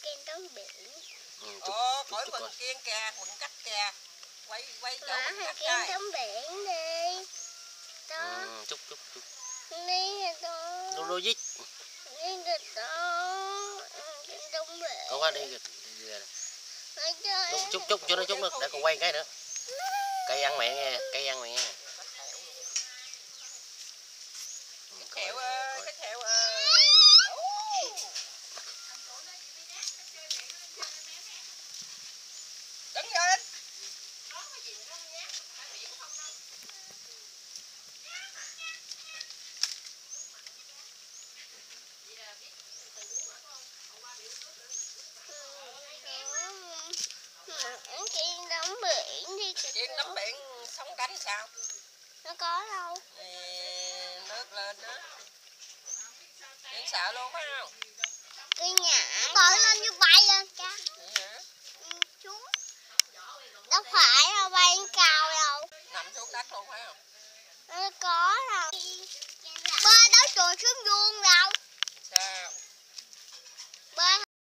kiên tắm biển. Khỏi quần kiên kìa, quần cắt kìa. Quay chỗ quần cắt kiên tắm biển đi. Đó. Chúc. Đi rồi đó. Logic. Đi rồi đó. Kiên tắm biển. Con qua đi rồi. Chúc cho nó chúc được để con quay cái nữa. Cây ăn mẹ nghe, cây ăn mẹ nghe. Cái thẹo ơi, cái thẹo ơi. Đứng lên. Kiên tắm biển đi. Kiên tắm biển sóng đánh sao? Nó có đâu. Nước lên đó. Kiên sợ luôn phải không? Kiên nhả. Còn lên như bay lên cha. Xuống. Đâu phải đâu bay cao đâu. Nằm xuống đất luôn phải không? Nó có đâu. Bơi đó rồi xuống vuông đâu. Sao?